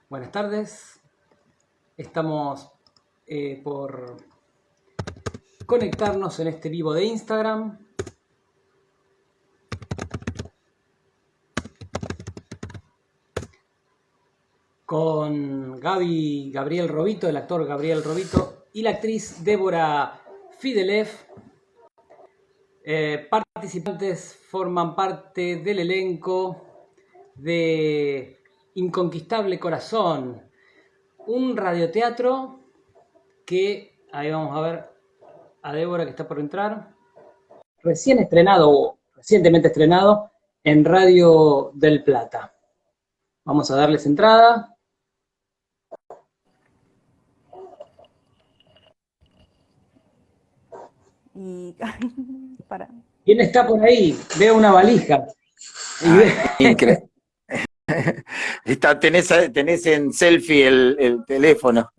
Buenas tardes. Estamos por conectarnos en este vivo de Instagram. Con Gabriel Robito, el actor Gabriel Robito, y la actriz Débora Fidelev. Participantes forman parte del elenco de Inconquistable Corazón, un radioteatro que, ahí vamos a ver a Débora que está por entrar, recientemente estrenado en Radio del Plata. Vamos a darles entrada. Y para. ¿Quién está por ahí? Veo una valija. Increíble. Tenés en selfie el teléfono.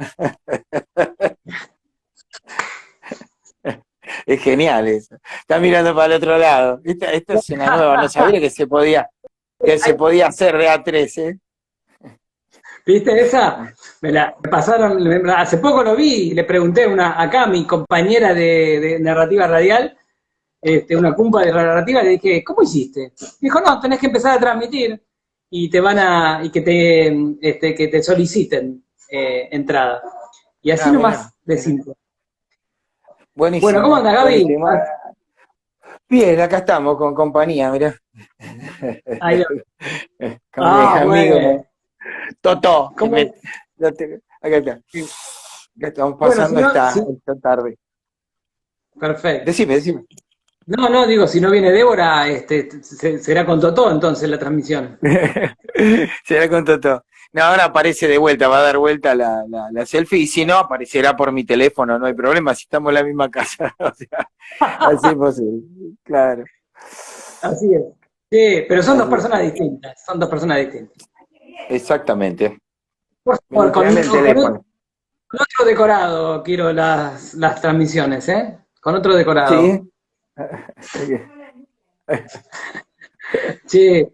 Es genial eso. Está mirando para el otro lado. Esta es una nueva, no sabía que se podía hacer de A3, ¿eh? ¿Viste esa? Me pasaron, hace poco lo vi, le pregunté acá a mi compañera de narrativa radial, una cumpa de narrativa, le dije, ¿cómo hiciste? Dijo, no, tenés que empezar a transmitir y que te soliciten entrada. Y así nomás de simple. Buenísimo. Bueno, ¿cómo andas, Gaby? Buenísimo. Bien, acá estamos con compañía, mirá. Ahí con mi amigo. Bueno. Totó. Acá está. Acá estamos pasando esta tarde. Perfecto. Decime. No, digo, si no viene Débora, será con Totó entonces la transmisión. Será con Totó. No, ahora aparece de vuelta, va a dar vuelta la selfie, y si no, aparecerá por mi teléfono, no hay problema, si estamos en la misma casa. O sea, así es posible, claro. Así es. Sí, pero son dos personas distintas, Exactamente. Por favor, con otro decorado quiero las transmisiones, ¿eh? Con otro decorado. Sí. Sí.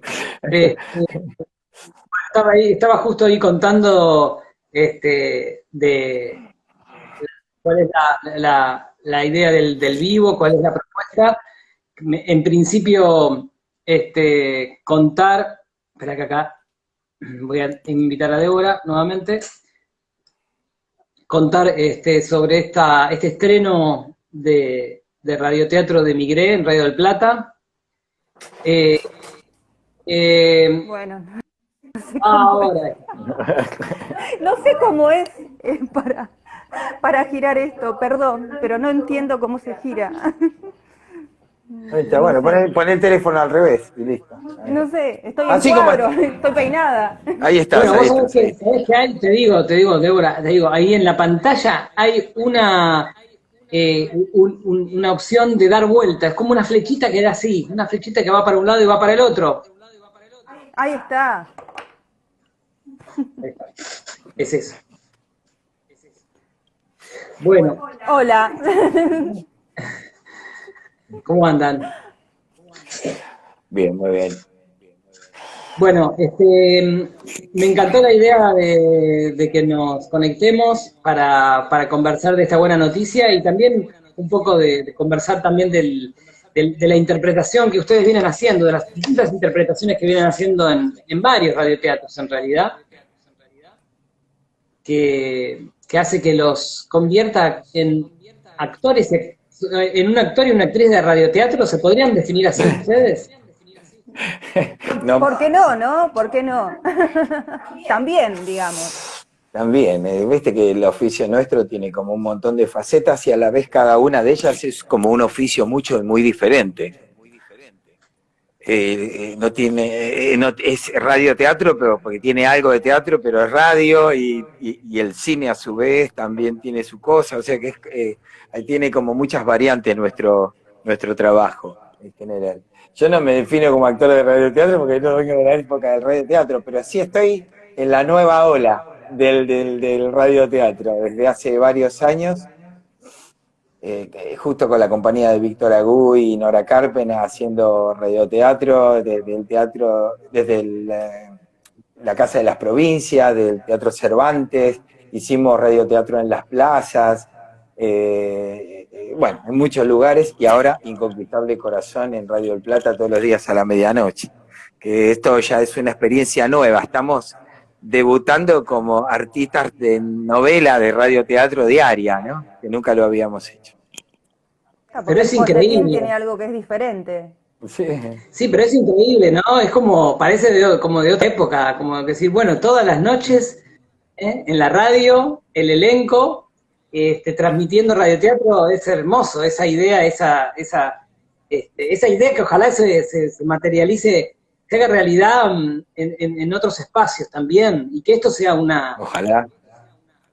Estaba justo ahí contando de cuál es la idea del vivo, cuál es la propuesta. En principio, contar, espera que acá voy a invitar a Débora nuevamente, contar sobre este estreno de radioteatro de Migré en Radio del Plata. Bueno, ahora. No sé cómo es para girar esto, perdón, pero no entiendo cómo se gira. Ahí está, bueno, pon el teléfono al revés y listo. No sé, estoy en cuadro, estoy peinada. Ahí está. Bueno, vos sabés que hay, te digo, Débora, ahí en la pantalla hay una opción de dar vuelta, es como una flechita que da así, una flechita que va para un lado y va para el otro. Ahí está. Es eso. Bueno. Hola. ¿Cómo andan? Bien, muy bien. Bueno, me encantó la idea de que nos conectemos para conversar de esta buena noticia y también un poco de conversar también de la interpretación que ustedes vienen haciendo, de las distintas interpretaciones que vienen haciendo en varios radioteatros en realidad, que hace que los convierta en actores, en un actor y una actriz de radioteatro. ¿Se podrían definir así ustedes? No. ¿Por qué no? ¿Por qué no? También, digamos. También, viste que el oficio nuestro tiene como un montón de facetas y a la vez cada una de ellas es como un oficio muy diferente. Es radioteatro, pero porque tiene algo de teatro, pero es radio y el cine a su vez también tiene su cosa, o sea que tiene como muchas variantes nuestro trabajo en general. Yo no me defino como actor de radioteatro porque no vengo de la época del radioteatro, pero sí estoy en la nueva ola del radioteatro desde hace varios años. Justo con la compañía de Víctor Agüí y Nora Carpena haciendo radioteatro, desde la Casa de las Provincias, del Teatro Cervantes, hicimos radioteatro en las plazas, bueno, en muchos lugares, y ahora Inconquistable Corazón en Radio del Plata todos los días a la medianoche. Que esto ya es una experiencia nueva, estamos debutando como artistas de novela de radioteatro diaria, ¿no? Que nunca lo habíamos hecho. Pero es increíble. Tiene algo que es diferente. Sí. Sí, pero es increíble, ¿no? Es como, parece como de otra época, como decir, bueno, todas las noches en la radio, el elenco, transmitiendo radioteatro, es hermoso, esa idea, esa idea que ojalá se materialice, se haga realidad en otros espacios también, y que esto sea Ojalá.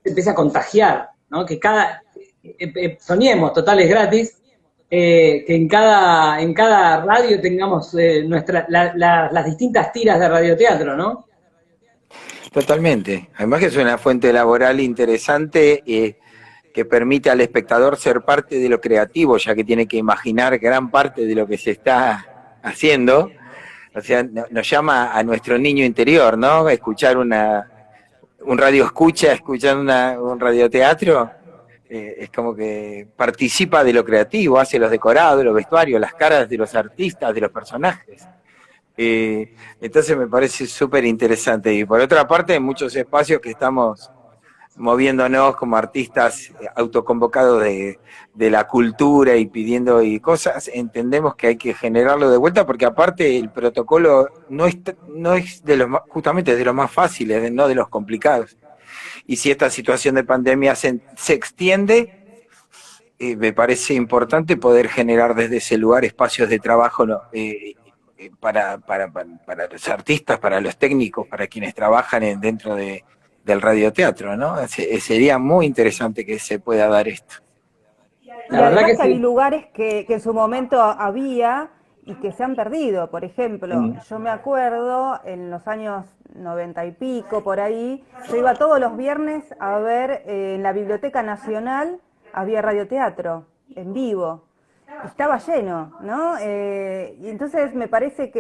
Se empiece a contagiar, ¿no? Que soñemos, total es gratis, que en cada radio tengamos las distintas tiras de radioteatro, ¿no? Totalmente. Además que es una fuente laboral interesante que permite al espectador ser parte de lo creativo, ya que tiene que imaginar gran parte de lo que se está haciendo. O sea, nos llama a nuestro niño interior, ¿no? Escuchar un radio escucha, escuchar un radioteatro. Es como que participa de lo creativo, hace los decorados, los vestuarios, las caras de los artistas, de los personajes. Entonces me parece súper interesante. Y por otra parte, en muchos espacios que estamos moviéndonos como artistas autoconvocados de la cultura y pidiendo y cosas, entendemos que hay que generarlo de vuelta, porque aparte el protocolo no es de los justamente de los más fáciles, no de los complicados. Y si esta situación de pandemia se extiende, me parece importante poder generar desde ese lugar espacios de trabajo, ¿no? Para los artistas, para los técnicos, para quienes trabajan dentro del radioteatro, ¿no? Sería muy interesante que se pueda dar esto. La verdad que sí. Hay lugares que en su momento había y que se han perdido. Por ejemplo, yo me acuerdo en los años 90 y pico, por ahí, yo iba todos los viernes a ver en la Biblioteca Nacional, había radioteatro en vivo. Estaba lleno, ¿no? Y entonces me parece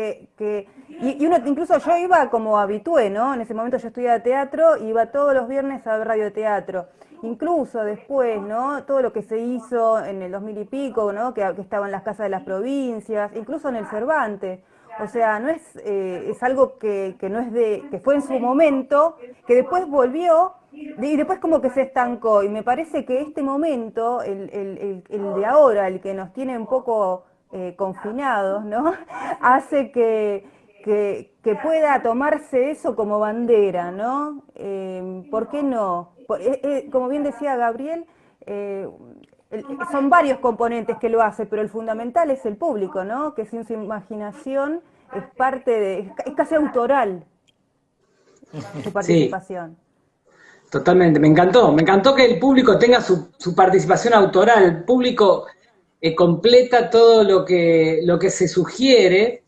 y uno, incluso yo iba como habitué, ¿no? En ese momento yo estudiaba teatro y iba todos los viernes a ver radioteatro. Incluso después, ¿no? Todo lo que se hizo en el 2000 y pico, ¿no? Que estaba en las casas de las provincias, incluso en el Cervantes. O sea, no es algo que no es que fue en su momento, que después volvió y después como que se estancó. Y me parece que este momento, el de ahora, el que nos tiene un poco confinados, ¿no? Hace que pueda tomarse eso como bandera, ¿no? ¿Por qué no? Como bien decía Gabriel, son varios componentes que lo hacen, pero el fundamental es el público, ¿no? Que sin su imaginación es es casi autoral su participación. Sí, totalmente, me encantó que el público tenga su participación autoral, el público completa todo lo que se sugiere,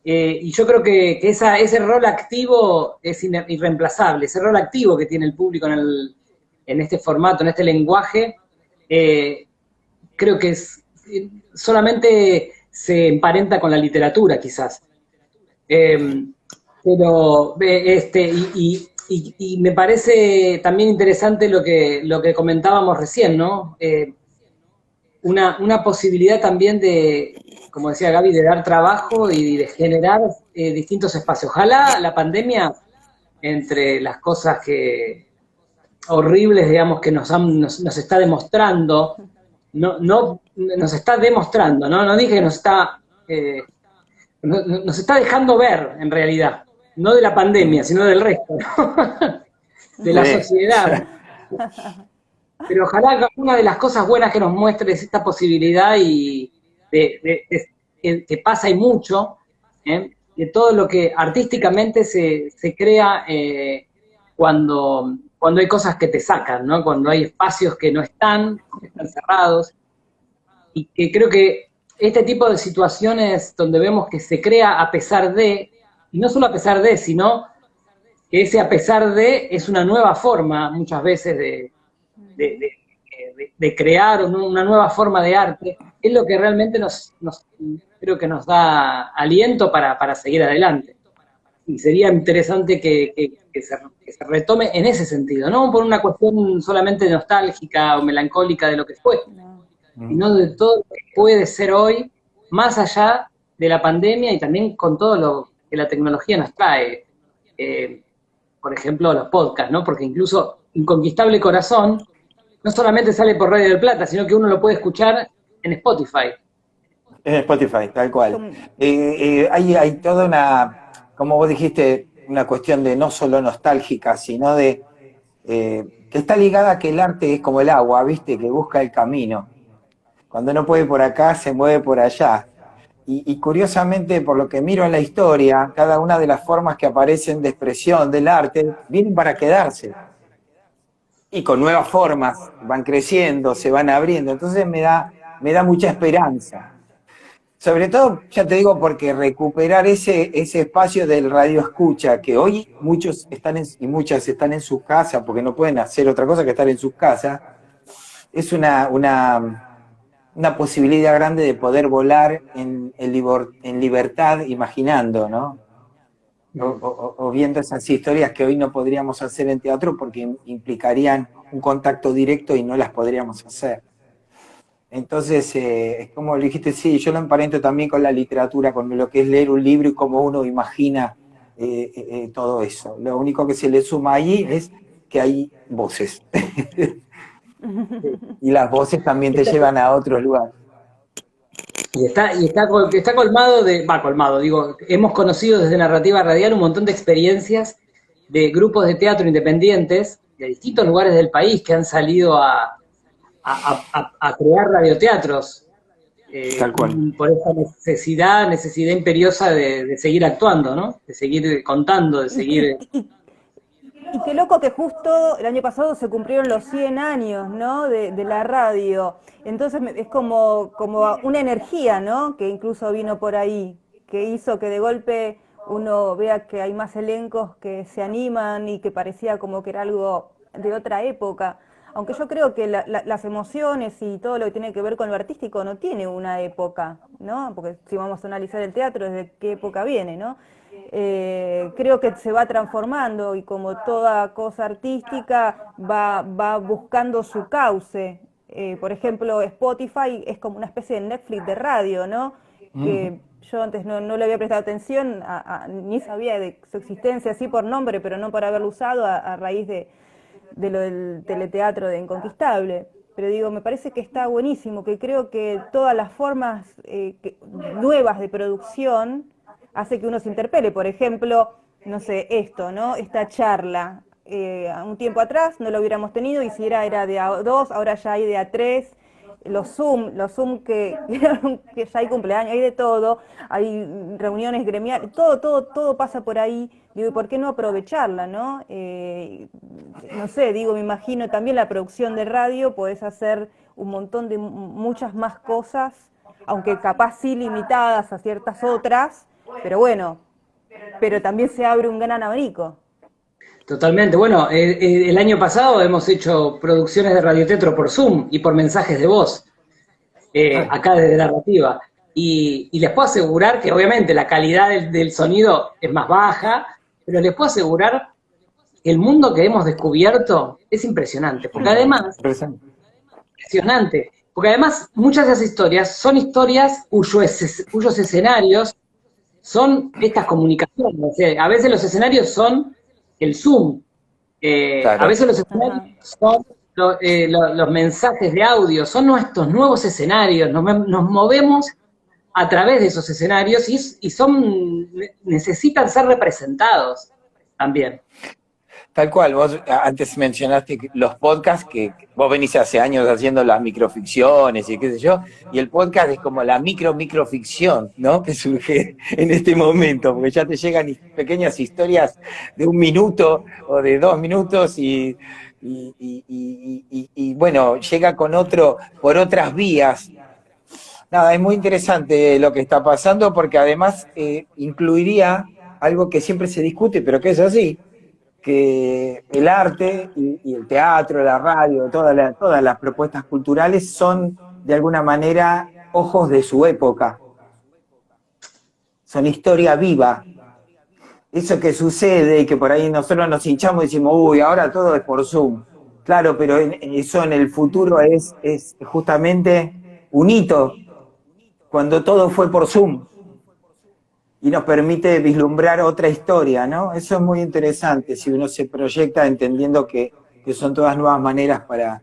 y yo creo que ese rol activo es irreemplazable, ese rol activo que tiene el público en este formato, en este lenguaje, creo que solamente se emparenta con la literatura, quizás. Pero y me parece también interesante lo que comentábamos recién, ¿no? Una posibilidad también de, como decía Gaby, de dar trabajo y de generar distintos espacios. Ojalá la pandemia, entre las cosas horribles, digamos, que nos está demostrando, no nos está demostrando, no dije que nos está dejando ver, en realidad, no de la pandemia, sino del resto, ¿no? De la sociedad. Pero ojalá una de las cosas buenas que nos muestre es esta posibilidad y que pasa y mucho, de todo lo que artísticamente se crea cuando hay cosas que te sacan, ¿no? Cuando hay espacios que no están cerrados, y que creo que este tipo de situaciones donde vemos que se crea a pesar de, y no solo a pesar de, sino que ese a pesar de es una nueva forma muchas veces de crear una nueva forma de arte, es lo que realmente creo que nos da aliento para seguir adelante. y sería interesante que se retome en ese sentido, no por una cuestión solamente nostálgica o melancólica de lo que fue, sino de todo lo que puede ser hoy, más allá de la pandemia y también con todo lo que la tecnología nos trae. Por ejemplo, los podcasts, ¿no? Porque incluso Inconquistable Corazón no solamente sale por Radio del Plata, sino que uno lo puede escuchar en Spotify. En Spotify, tal cual. Hay toda una, como vos dijiste, una cuestión de no solo nostálgica, sino de que está ligada a que el arte es como el agua, ¿viste? Que busca el camino. Cuando no puede por acá, se mueve por allá. Y curiosamente, por lo que miro en la historia, cada una de las formas que aparecen de expresión del arte vienen para quedarse. Y con nuevas formas van creciendo, se van abriendo. Entonces me da mucha esperanza. Sobre todo, ya te digo, porque recuperar ese espacio del radio escucha, que hoy muchos y muchas están en sus casas, porque no pueden hacer otra cosa que estar en sus casas, es una posibilidad grande de poder volar en libertad imaginando, ¿no? O viendo esas historias que hoy no podríamos hacer en teatro porque implicarían un contacto directo y no las podríamos hacer. Entonces, es como le dijiste, sí, yo lo emparento también con la literatura, con lo que es leer un libro y cómo uno imagina todo eso. Lo único que se le suma ahí es que hay voces. Y las voces también te llevan a otros lugares. Y está colmado digo, hemos conocido desde Narrativa Radial un montón de experiencias de grupos de teatro independientes de distintos lugares del país que han salido a crear radioteatros Tal cual. por esa necesidad imperiosa de seguir actuando, ¿no? De seguir contando, de seguir... Y qué loco que justo el año pasado se cumplieron los 100 años, ¿no? de la radio. Entonces es como una energía, ¿no? Que incluso vino por ahí, que hizo que de golpe uno vea que hay más elencos que se animan y que parecía como que era algo de otra época. Aunque yo creo que las emociones y todo lo que tiene que ver con lo artístico no tiene una época, ¿no? Porque si vamos a analizar el teatro, ¿desde qué época viene, no? Creo que se va transformando y como toda cosa artística va buscando su cauce. Por ejemplo, Spotify es como una especie de Netflix de radio, ¿no? Que yo antes no le había prestado atención, ni sabía de su existencia, sí por nombre, pero no por haberlo usado a raíz de lo del teleteatro de Inconquistable. Pero digo, me parece que está buenísimo, que creo que todas las formas nuevas de producción hace que uno se interpele. Por ejemplo, no sé, esto, ¿no? Esta charla. Un tiempo atrás no lo hubiéramos tenido y si era de A2, ahora ya hay de A3. Los Zoom que ya hay cumpleaños, hay de todo, hay reuniones gremiales, todo pasa por ahí. Digo, ¿por qué no aprovecharla, no? No sé, digo, me imagino también la producción de radio, podés hacer un montón de muchas más cosas, aunque capaz sí limitadas a ciertas otras, pero bueno, pero también se abre un gran abanico. Totalmente. Bueno, el año pasado hemos hecho producciones de radioteatro por Zoom y por mensajes de voz, acá desde Narrativa. Y les puedo asegurar que obviamente la calidad del sonido es más baja, pero les puedo asegurar que el mundo que hemos descubierto es impresionante. Porque además, muchas de esas historias son historias cuyos escenarios son estas comunicaciones. O sea, a veces los escenarios son el Zoom. Claro. A veces los escenarios son los mensajes de audio, son nuestros nuevos escenarios, nos movemos a través de esos escenarios y necesitan ser representados también. Tal cual, vos antes mencionaste los podcasts, que vos venís hace años haciendo las microficciones y qué sé yo, y el podcast es como la microficción, ¿no? Que surge en este momento, porque ya te llegan pequeñas historias de 1 minuto o de 2 minutos y bueno, llega por otras vías. Nada, es muy interesante lo que está pasando porque además incluiría algo que siempre se discute, pero que es así, que el arte y el teatro, la radio, todas las propuestas culturales son de alguna manera ojos de su época. Son historia viva. eso que sucede, que por ahí nosotros nos hinchamos y decimos, uy, ahora todo es por Zoom. Claro, pero eso en el futuro es justamente un hito, cuando todo fue por Zoom y nos permite vislumbrar otra historia, ¿no? Eso es muy interesante, si uno se proyecta entendiendo que son todas nuevas maneras para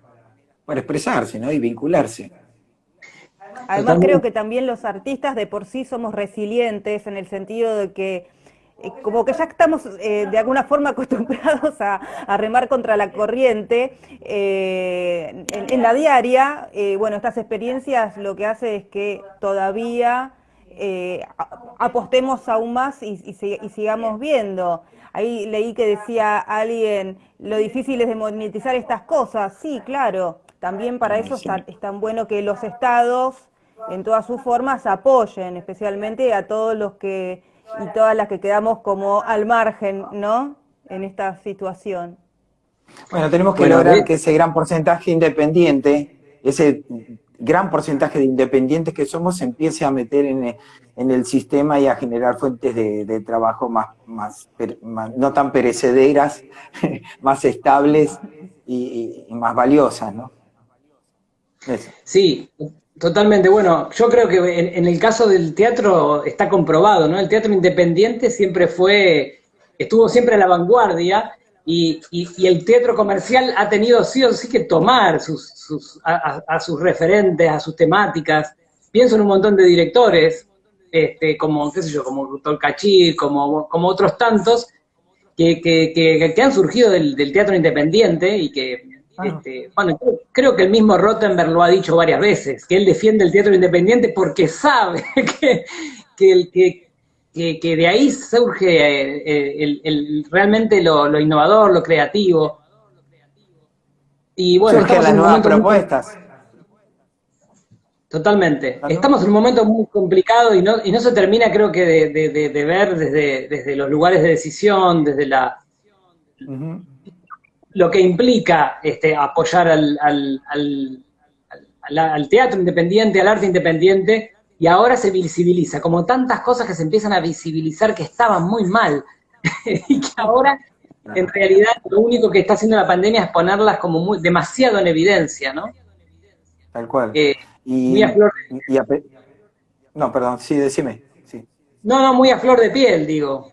expresarse, ¿no? Y vincularse. Además creo que también los artistas de por sí somos resilientes en el sentido de que como que ya estamos de alguna forma acostumbrados a remar contra la corriente en la diaria. Bueno, estas experiencias lo que hace es que todavía apostemos aún más y sigamos viendo. Ahí leí que decía alguien, lo difícil es de monetizar estas cosas. Sí, claro, también para eso es tan bueno que los estados en todas sus formas apoyen, especialmente a todos los que y todas las que quedamos como al margen, ¿no? En esta situación. Bueno, tenemos que lograr que ese gran porcentaje independiente, ese gran porcentaje de independientes que somos, se empiece a meter en el sistema y a generar fuentes de trabajo más no tan perecederas, más estables y más valiosas, ¿no? Eso. Sí, totalmente. Bueno, yo creo que en el caso del teatro está comprobado, ¿no? El teatro independiente estuvo siempre a la vanguardia y el teatro comercial ha tenido sí o sí que tomar a sus referentes, a sus temáticas. Pienso en un montón de directores, como, qué sé yo, como Tolcachir, como otros tantos, que han surgido del teatro independiente y que bueno, creo que el mismo Rottenberg lo ha dicho varias veces, que él defiende el teatro independiente porque sabe que de ahí surge realmente lo innovador, lo creativo. Y bueno, surgen las nuevas propuestas. Totalmente. Estamos en un momento muy complicado y no se termina, creo que, de ver desde los lugares de decisión, desde lo que implica apoyar al teatro independiente, al arte independiente, y ahora se visibiliza, como tantas cosas que se empiezan a visibilizar que estaban muy mal, y que ahora, en realidad, lo único que está haciendo la pandemia es ponerlas como demasiado en evidencia, ¿no? Tal cual. Muy a flor de... No, perdón, sí, decime. Sí. No, muy a flor de piel, digo.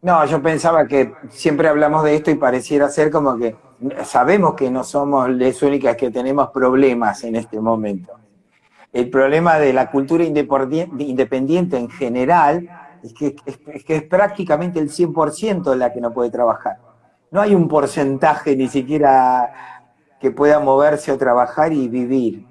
No, yo pensaba que siempre hablamos de esto y pareciera ser como que sabemos que no somos las únicas que tenemos problemas en este momento. El problema de la cultura independiente en general es que es prácticamente el 100% la que no puede trabajar. No hay un porcentaje ni siquiera que pueda moverse o trabajar y vivir.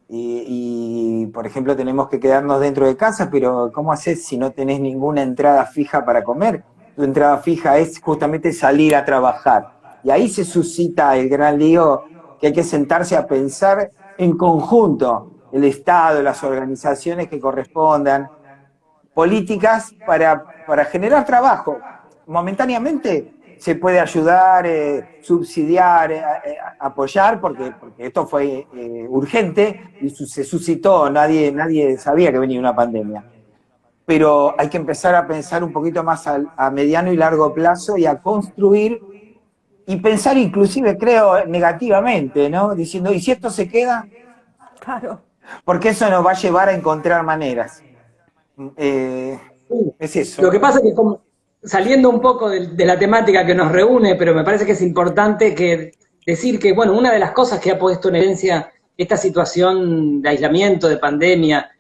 Y, por ejemplo, tenemos que quedarnos dentro de casa, pero ¿cómo haces si no tenés ninguna entrada fija para comer? Tu entrada fija es justamente salir a trabajar. Y ahí se suscita el gran lío que hay que sentarse a pensar en conjunto, el Estado, las organizaciones que correspondan, políticas para generar trabajo. Momentáneamente se puede ayudar, subsidiar, apoyar, porque esto fue urgente y se suscitó, nadie sabía que venía una pandemia. Pero hay que empezar a pensar un poquito más a mediano y largo plazo y a construir y pensar inclusive, creo, negativamente, ¿no? Diciendo, ¿y si esto se queda? Claro. Porque eso nos va a llevar a encontrar maneras. Es eso. Lo que pasa es que saliendo un poco de la temática que nos reúne, pero me parece que es importante decir que, bueno, una de las cosas que ha puesto en evidencia esta situación de aislamiento, de pandemia,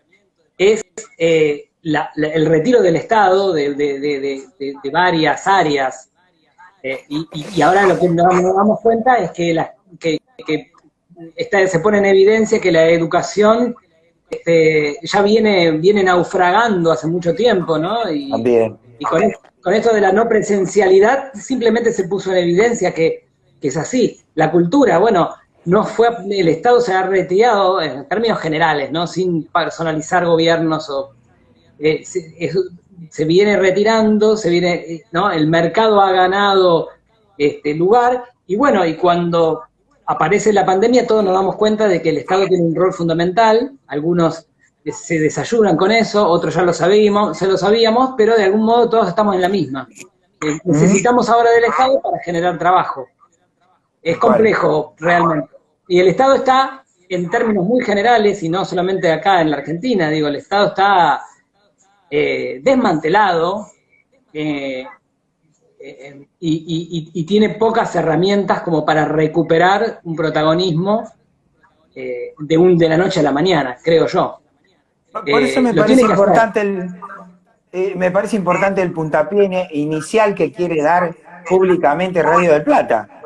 es el retiro del Estado de varias áreas. Y ahora lo que nos damos cuenta es que se pone en evidencia que la educación ya viene naufragando hace mucho tiempo, ¿no? También. Y con esto de la no presencialidad simplemente se puso en evidencia que es así. La cultura, bueno, el Estado se ha retirado en términos generales, ¿no? Sin personalizar gobiernos se viene retirando, ¿no? El mercado ha ganado lugar, y bueno, y cuando aparece la pandemia todos nos damos cuenta de que el Estado tiene un rol fundamental, algunos se desayunan con eso, otros ya se lo sabíamos, pero de algún modo todos estamos en la misma. Necesitamos ahora del Estado para generar trabajo. Es complejo, realmente. Y el Estado está, en términos muy generales, y no solamente acá en la Argentina, digo, el Estado está desmantelado y tiene pocas herramientas como para recuperar un protagonismo de la noche a la mañana, creo yo. Por eso me parece importante el puntapié inicial que quiere dar públicamente Radio del Plata,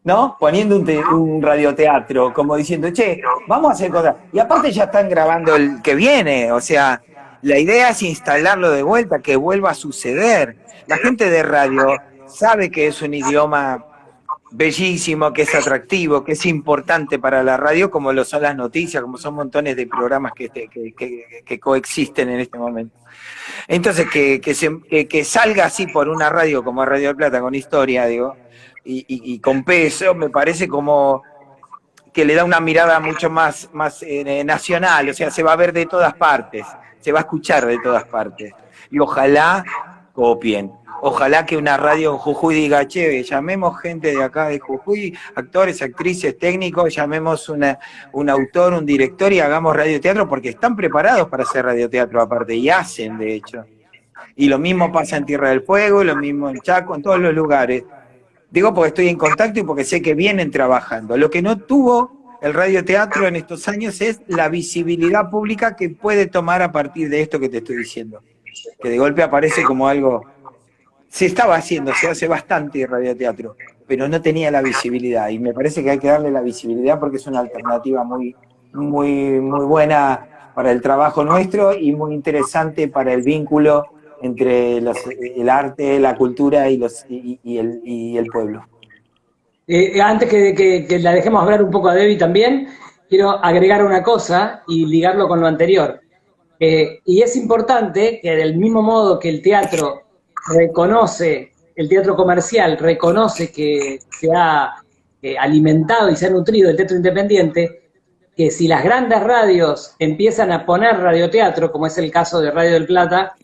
¿no? Poniendo un radioteatro, como diciendo, che, vamos a hacer cosas. Y aparte ya están grabando el que viene, o sea, la idea es instalarlo de vuelta, que vuelva a suceder. La gente de radio sabe que es un idioma bellísimo, que es atractivo, que es importante para la radio, como lo son las noticias, como son montones de programas que coexisten en este momento. Entonces, que salga así por una radio como Radio del Plata, con historia, digo, y con peso, me parece como que le da una mirada mucho más nacional, o sea, se va a ver de todas partes, se va a escuchar de todas partes. Y ojalá copien. Ojalá que una radio en Jujuy diga, che, llamemos gente de acá de Jujuy, actores, actrices, técnicos, llamemos un autor, un director y hagamos radioteatro, porque están preparados para hacer radioteatro aparte, y hacen, de hecho. Y lo mismo pasa en Tierra del Fuego, lo mismo en Chaco, en todos los lugares. Digo porque estoy en contacto y porque sé que vienen trabajando. Lo que no tuvo el radioteatro en estos años es la visibilidad pública que puede tomar a partir de esto que te estoy diciendo. Que de golpe aparece como algo... Se estaba haciendo, se hace bastante radioteatro, pero no tenía la visibilidad. Y me parece que hay que darle la visibilidad porque es una alternativa muy, muy, muy buena para el trabajo nuestro y muy interesante para el vínculo entre el arte, la cultura y el pueblo. Antes que la dejemos hablar un poco a Debbie también, quiero agregar una cosa y ligarlo con lo anterior. Y es importante que del mismo modo que el teatro reconoce, el teatro comercial reconoce que se ha alimentado y se ha nutrido el teatro independiente, que si las grandes radios empiezan a poner radioteatro, como es el caso de Radio del Plata,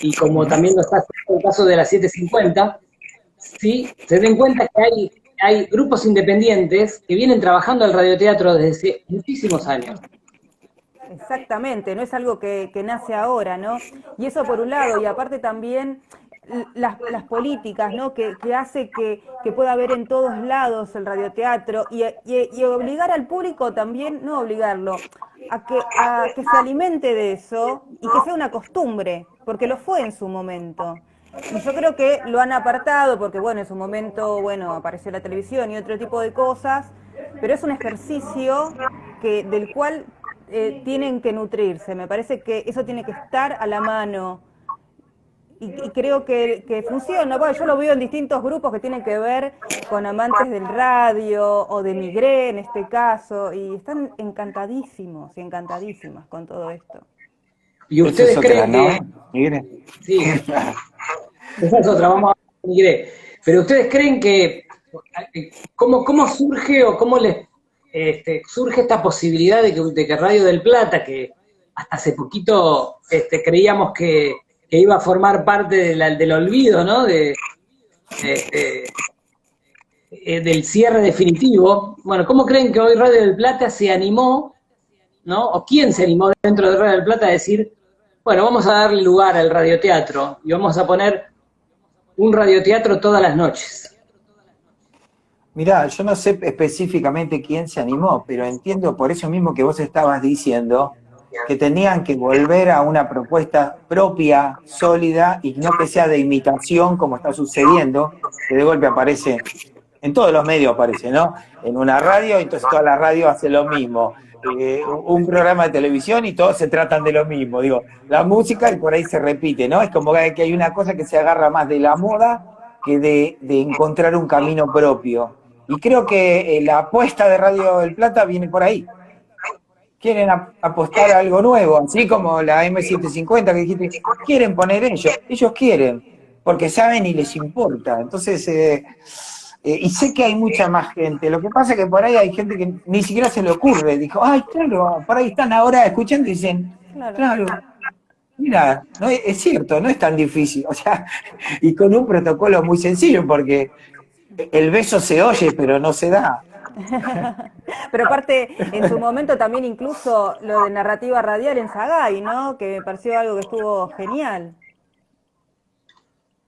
y como también lo está haciendo el caso de la 750, ¿sí? Se den cuenta que hay grupos independientes que vienen trabajando el radioteatro desde muchísimos años. Exactamente, no es algo que nace ahora, ¿no? Y eso por un lado, y aparte también las políticas, ¿no? Que hace que pueda haber en todos lados el radioteatro y obligar al público también, no obligarlo, a que se alimente de eso y que sea una costumbre, porque lo fue en su momento. Y yo creo que lo han apartado porque, bueno, en su momento, bueno, apareció la televisión y otro tipo de cosas, pero es un ejercicio del cual tienen que nutrirse. Me parece que eso tiene que estar a la mano. Y creo que funciona. Bueno, yo lo veo en distintos grupos que tienen que ver con amantes del radio o de Migré en este caso, y están encantadísimos y encantadísimas con todo esto. ¿Y ustedes creen que... Migré. Sí, esa es otra, vamos a Migré. Pero ustedes creen que... ¿Cómo surge o cómo les surge esta posibilidad de que Radio del Plata, que hasta hace poquito creíamos que iba a formar parte del olvido, ¿no? Del cierre definitivo. Bueno, ¿cómo creen que hoy Radio del Plata se animó, ¿no? ¿O quién se animó dentro de Radio del Plata a decir, bueno, vamos a darle lugar al radioteatro y vamos a poner un radioteatro todas las noches? Mirá, yo no sé específicamente quién se animó, pero entiendo por eso mismo que vos estabas diciendo que tenían que volver a una propuesta propia, sólida, y no que sea de imitación como está sucediendo, que de golpe aparece, en todos los medios aparece, ¿no? En una radio, entonces toda la radio hace lo mismo. Un programa de televisión y todos se tratan de lo mismo. Digo, la música y por ahí se repite, ¿no? Es como que hay una cosa que se agarra más de la moda que de encontrar un camino propio. Y creo que la apuesta de Radio del Plata viene por ahí. Quieren apostar a algo nuevo, así como la M750 que dijiste, quieren poner ellos quieren, porque saben y les importa. Entonces, Y sé que hay mucha más gente. Lo que pasa es que por ahí hay gente que ni siquiera se le ocurre. Dijo, ay, claro, por ahí están ahora escuchando y dicen, claro, mira, no, es cierto, no es tan difícil. O sea, y con un protocolo muy sencillo, porque el beso se oye, pero no se da. Pero aparte, en su momento también incluso lo de narrativa radial en Sagay, ¿no? Que me pareció algo que estuvo genial.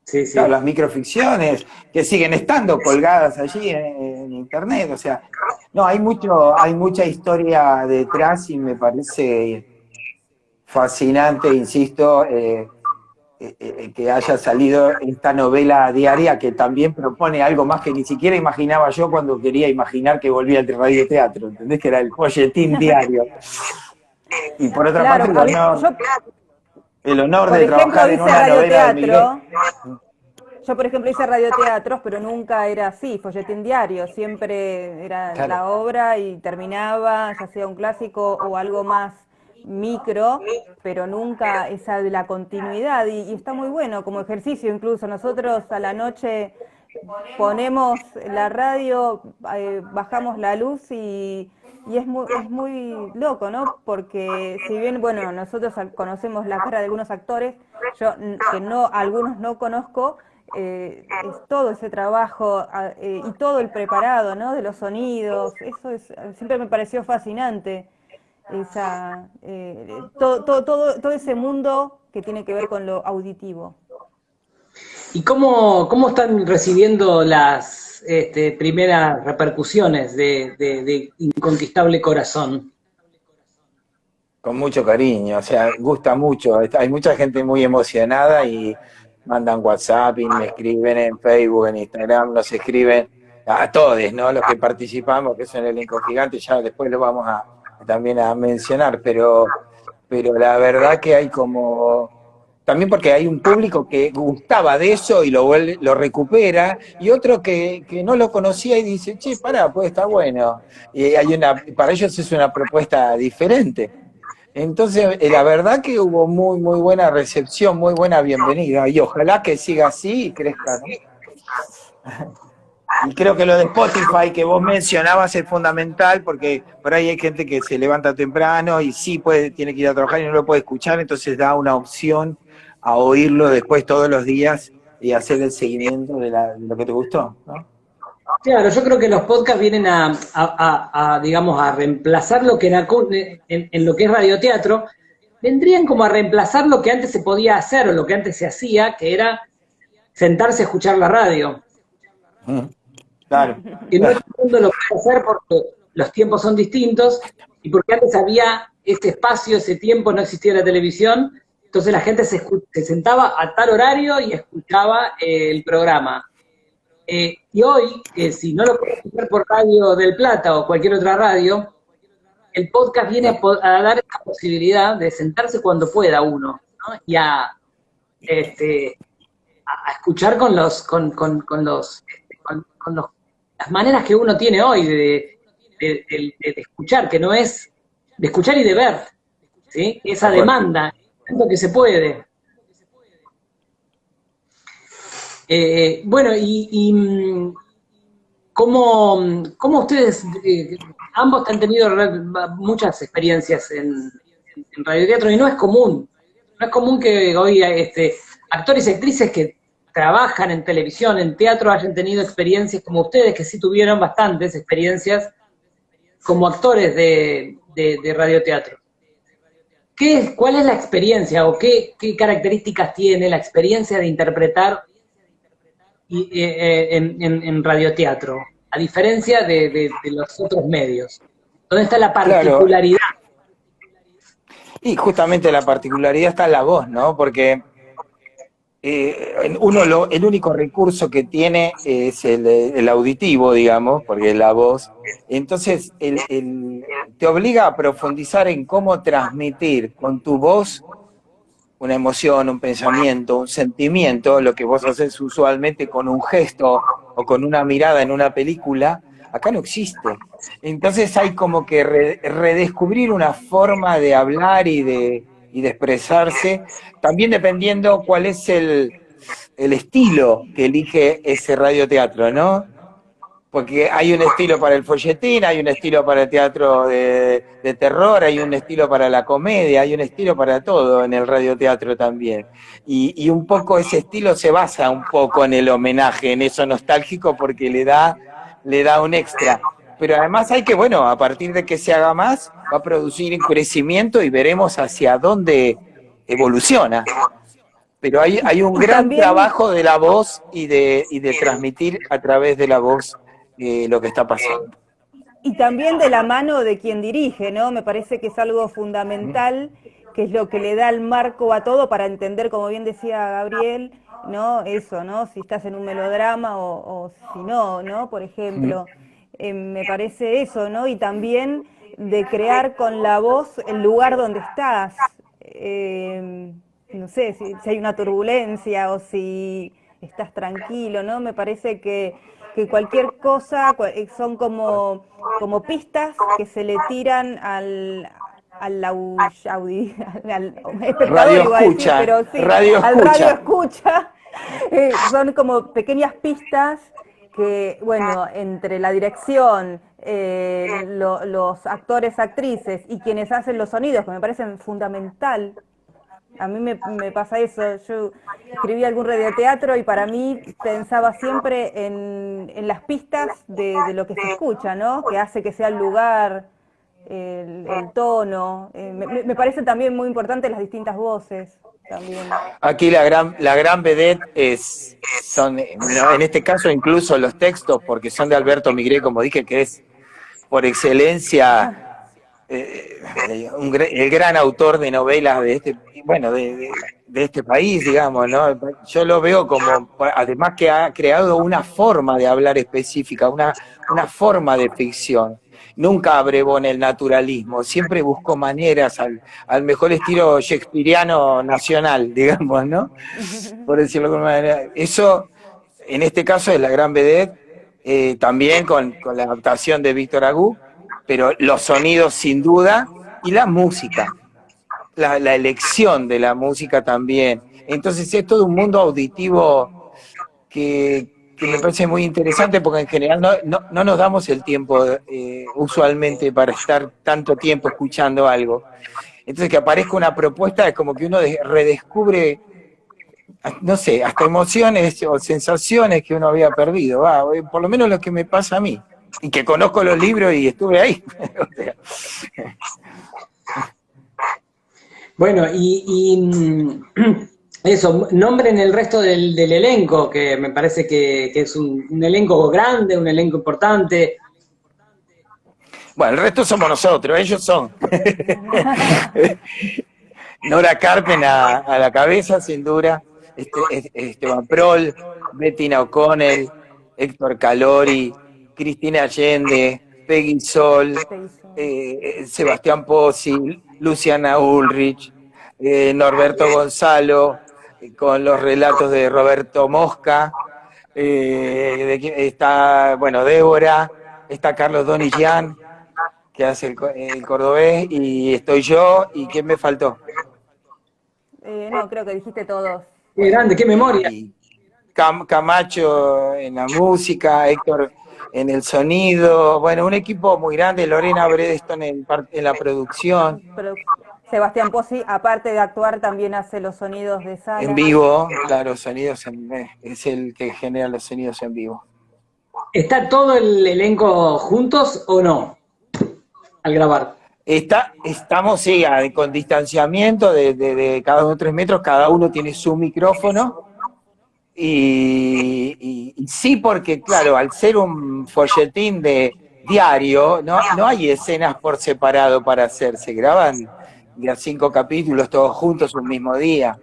Sí, sí. Claro, las microficciones que siguen estando colgadas allí en internet, o sea, no, hay mucha historia detrás y me parece fascinante, insisto, que haya salido esta novela diaria que también propone algo más que ni siquiera imaginaba yo cuando quería imaginar que volvía al radioteatro, ¿entendés? Que era el folletín diario. Y por otra parte, el honor de trabajar en una novela de Miguel. Yo, por ejemplo, hice radioteatros, pero nunca era así, folletín diario. Siempre era la obra y terminaba, ya sea un clásico o algo más micro, pero nunca esa de la continuidad. Y está muy bueno como ejercicio incluso. Nosotros a la noche ponemos la radio, bajamos la luz y es muy loco, ¿no? Porque si bien, bueno, nosotros conocemos la cara de algunos actores, yo que no, algunos no conozco, es todo ese trabajo y todo el preparado, ¿no? De los sonidos, siempre me pareció fascinante, todo ese mundo que tiene que ver con lo auditivo. ¿Y cómo están recibiendo las primeras repercusiones de Inconquistable Corazón? Con mucho cariño, o sea, gusta mucho. Hay mucha gente muy emocionada y mandan WhatsApp y me escriben en Facebook, en Instagram, nos escriben a todos, ¿no? Los que participamos, que son el elenco gigante, ya después lo vamos también a mencionar, pero la verdad que hay como... También porque hay un público que gustaba de eso y lo recupera, y otro que no lo conocía y dice, che, pará, pues está bueno. Y para ellos es una propuesta diferente. Entonces, la verdad que hubo muy, muy buena recepción, muy buena bienvenida, y ojalá que siga así y crezca, ¿no? Y creo que lo de Spotify que vos mencionabas es fundamental, porque por ahí hay gente que se levanta temprano y sí tiene que ir a trabajar y no lo puede escuchar, entonces da una opción a oírlo después todos los días y hacer el seguimiento de lo que te gustó, ¿no? Claro, yo creo que los podcasts vienen digamos, a reemplazar lo que era en lo que es radioteatro, vendrían como a reemplazar lo que antes se podía hacer o lo que antes se hacía, que era sentarse a escuchar la radio. Claro. Que no todo el mundo lo puede hacer porque los tiempos son distintos y porque antes había ese espacio, ese tiempo, no existía la televisión, entonces la gente se sentaba a tal horario y escuchaba el programa. Y hoy, si no lo puedes escuchar por Radio del Plata o cualquier otra radio, el podcast viene a dar esa posibilidad de sentarse cuando pueda uno, ¿no? Y a escuchar con las maneras que uno tiene hoy de escuchar, que no es de escuchar y de ver, ¿sí? Esa demanda, tanto que se puede. Bueno, y ¿cómo ustedes, ambos han tenido muchas experiencias en radioteatro y no es común que hoy actores y actrices que trabajan en televisión, en teatro, hayan tenido experiencias como ustedes, que sí tuvieron bastantes experiencias como actores de radioteatro? ¿Cuál es la experiencia o qué características tiene la experiencia de interpretar en radioteatro, a diferencia de los otros medios? ¿Dónde está la particularidad? Claro. Y justamente la particularidad está en la voz, ¿no? Porque el único recurso que tiene es el auditivo, digamos, porque es la voz. Entonces, te obliga a profundizar en cómo transmitir con tu voz una emoción, un pensamiento, un sentimiento, lo que vos haces usualmente con un gesto o con una mirada en una película, acá no existe. Entonces hay como que redescubrir una forma de hablar y de expresarse, también dependiendo cuál es el estilo que elige ese radioteatro, ¿no? porque hay un estilo para el folletín, hay un estilo para el teatro de terror, hay un estilo para la comedia, hay un estilo para todo en el radioteatro también. Y un poco ese estilo se basa un poco en el homenaje, en eso nostálgico, porque le da un extra. Pero además hay que, bueno, a partir de que se haga más, va a producir un crecimiento y veremos hacia dónde evoluciona. Pero hay un gran trabajo de la voz y de transmitir a través de la voz lo que está pasando. Y también de la mano de quien dirige, ¿no? Me parece que es algo fundamental, que es lo que le da el marco a todo para entender, como bien decía Gabriel, ¿no? Eso, ¿no? Si estás en un melodrama o si no, ¿no? Por ejemplo, me parece eso, ¿no? Y también de crear con la voz el lugar donde estás. No sé, si hay una turbulencia o si estás tranquilo, ¿no? Me parece que cualquier cosa son como pistas que se le tiran al espectador, Radio iba a decir, escucha, pero sí, al radio escucha. Son como pequeñas pistas que, bueno, entre la dirección, los actores, actrices y quienes hacen los sonidos, que me parecen fundamental. A mí me pasa eso, yo escribí algún radioteatro y para mí pensaba siempre en las pistas de lo que se escucha, ¿no? Que hace que sea el lugar, el tono. Me parece también muy importante las distintas voces también. Aquí la gran vedette son, en este caso incluso los textos, porque son de Alberto Migré, como dije, que es por excelencia el gran autor de novelas de este país, digamos, ¿no? Yo lo veo como, además que ha creado una forma de hablar específica, una forma de ficción. Nunca abrevó en el naturalismo, siempre buscó maneras al mejor estilo shakespeariano nacional, digamos, ¿no? Por decirlo de alguna manera. Eso, en este caso, es la gran vedette, también con la adaptación de Víctor Agú, pero los sonidos sin duda, y la música, la elección de la música también. Entonces es todo un mundo auditivo que me parece muy interesante, porque en general no nos damos el tiempo usualmente para estar tanto tiempo escuchando algo. Entonces que aparezca una propuesta es como que uno redescubre, no sé, hasta emociones o sensaciones que uno había perdido, por lo menos lo que me pasa a mí. Y que conozco los libros y estuve ahí. Bueno, y eso, nombren el resto del elenco, que me parece que es un elenco grande, un elenco importante. Bueno, el resto somos nosotros, ellos son. Nora Carpen a la cabeza, sin duda, Esteban Prol, Bettina O'Connell, Héctor Calori, Cristina Allende, Peggy Sol, Sebastián Pozzi, Luciana Ulrich, Norberto Gonzalo, con los relatos de Roberto Mosca, está, bueno, Débora, está Carlos Donillán, que hace el cordobés, y estoy yo, ¿y quién me faltó? No, creo que dijiste todos. Qué grande, qué memoria. Camacho en la música, Héctor en el sonido, bueno, un equipo muy grande, Lorena Bredeston en la producción. Sebastián Pozzi, aparte de actuar, también hace los sonidos de sala. En vivo, claro, sonidos es el que genera los sonidos en vivo. ¿Está todo el elenco juntos o no? Al grabar. Estamos, sí, con distanciamiento de cada uno 3 metros, cada uno tiene su micrófono. Y sí, porque claro, al ser un folletín de diario, no hay escenas por separado para hacer, se graban de a 5 capítulos todos juntos un mismo día.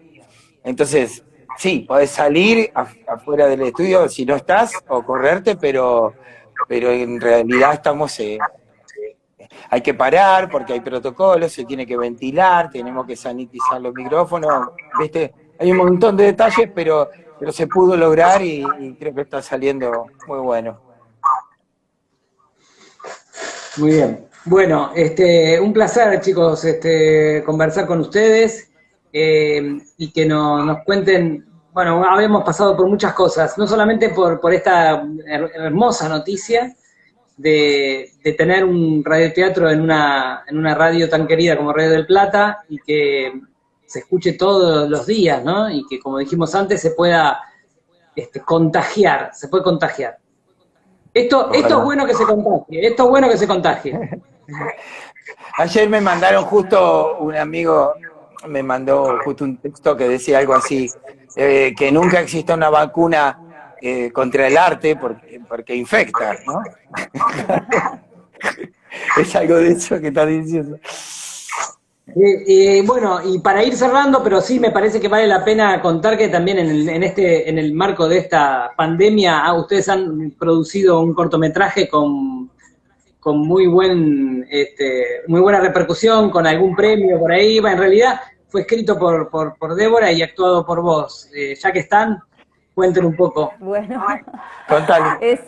Entonces, sí, podés salir afuera del estudio si no estás, o correrte, pero en realidad estamos, hay que parar porque hay protocolos, se tiene que ventilar, tenemos que sanitizar los micrófonos, ¿viste? Hay un montón de detalles, pero se pudo lograr y creo que está saliendo muy bueno. Muy bien. Bueno, un placer, chicos, conversar con ustedes y que nos cuenten bueno, habíamos pasado por muchas cosas, no solamente por esta hermosa noticia de tener un radioteatro en una radio tan querida como Radio del Plata y que se escuche todos los días, ¿no? Y que, como dijimos antes, se pueda contagiar, se puede contagiar. Esto es bueno que se contagie, esto es bueno que se contagie. Ayer me mandaron justo, un amigo me mandó justo un texto que decía algo así, que nunca exista una vacuna contra el arte porque infecta, ¿no? Es algo de eso que estás diciendo. Bueno, y para ir cerrando, pero sí me parece que vale la pena contar que también en el marco de esta pandemia, ustedes han producido un cortometraje con muy muy buena repercusión, con algún premio por ahí. En realidad fue escrito por Débora y actuado por vos. Ya que están, cuenten un poco. Bueno, Contale. Es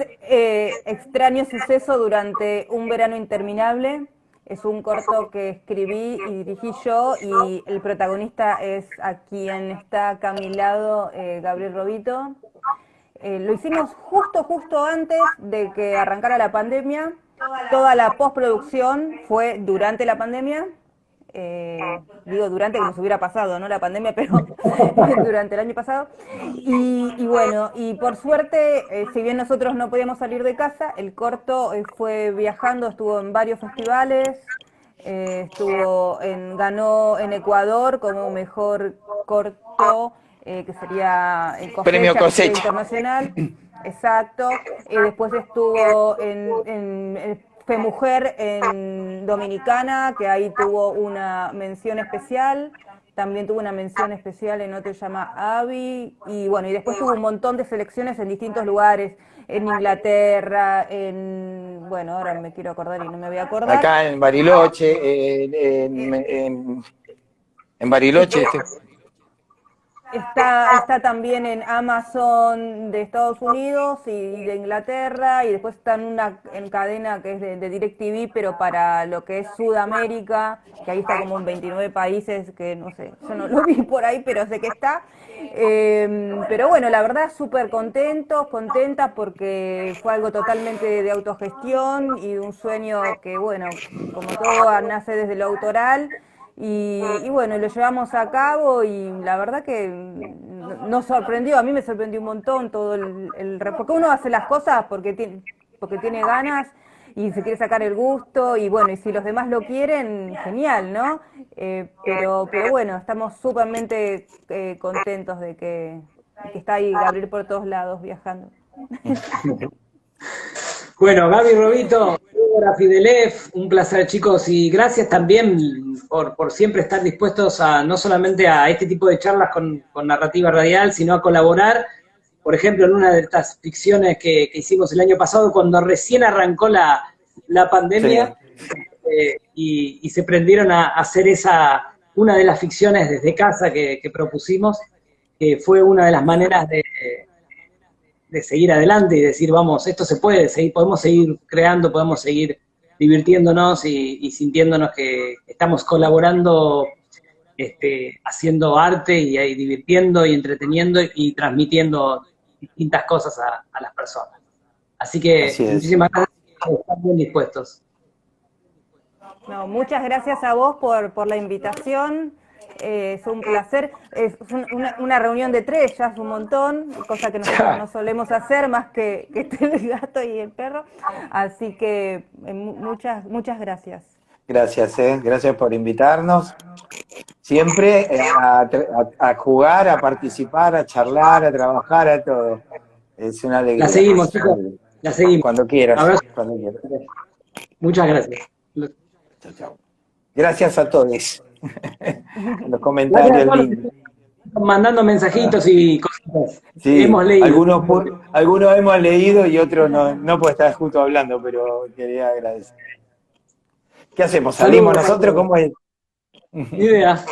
Extraño suceso durante un verano interminable. Es un corto que escribí y dirigí yo, y el protagonista es a quien está acá a mi lado, Gabriel Robito. Lo hicimos justo antes de que arrancara la pandemia. Toda la postproducción fue durante la pandemia. Digo durante como si hubiera pasado, ¿no? La pandemia, pero durante el año pasado. Y bueno, y por suerte, si bien nosotros no podíamos salir de casa, el corto fue viajando, estuvo en varios festivales, ganó en Ecuador como mejor corto, que sería el Premio Cosecha internacional. Exacto. Después estuvo en FEMujer en Dominicana, que ahí tuvo una mención especial. También tuvo una mención especial en otro que se llama Avi. Y bueno, y después tuvo un montón de selecciones en distintos lugares. En Inglaterra, bueno, ahora me quiero acordar y no me voy a acordar. Acá en Bariloche, en Bariloche. Está también en Amazon de Estados Unidos y de Inglaterra, y después está en cadena que es de DirecTV, pero para lo que es Sudamérica, que ahí está como en 29 países, que no sé, yo no lo vi por ahí, pero sé que está. Pero bueno, la verdad súper contenta, porque fue algo totalmente de autogestión y de un sueño que, bueno, como todo nace desde lo autoral. Y bueno, lo llevamos a cabo, y la verdad que nos sorprendió, a mí me sorprendió un montón todo porque uno hace las cosas porque tiene ganas y se quiere sacar el gusto, y bueno, y si los demás lo quieren, genial, ¿no? Pero bueno, estamos súpermente contentos de que está ahí Gabriel por todos lados viajando. Bueno, Gaby, Robito, Débora, Fidelef, un placer, chicos, y gracias también por siempre estar dispuestos no solamente a este tipo de charlas con narrativa radial, sino a colaborar, por ejemplo, en una de estas ficciones que hicimos el año pasado, cuando recién arrancó la pandemia, sí. Y se prendieron a hacer una de las ficciones desde casa que propusimos, que fue una de las maneras de seguir adelante y decir, vamos, esto se puede, podemos seguir creando, podemos seguir divirtiéndonos y sintiéndonos que estamos colaborando, haciendo arte y divirtiendo y entreteniendo y transmitiendo distintas cosas a las personas. Así que muchísimas gracias por estar bien dispuestos. No, muchas gracias a vos por la invitación. Es un placer, es una reunión de 3, ya es un montón, cosa que nosotros no solemos hacer más que el gato y el perro, así que muchas gracias. Gracias, gracias por invitarnos, siempre a jugar, a participar, a charlar, a trabajar, a todo. Es una alegría. La seguimos, chicos, la seguimos. Cuando quieras. Cuando quieras. Muchas gracias. Chao, chao. Gracias a todos. Los comentarios mandando mensajitos y cositas. Sí, hemos leído. Algunos hemos leído y otros no puede estar justo hablando, pero quería agradecer. ¿Qué hacemos? ¿Salimos nosotros? ¿Cómo es? Idea.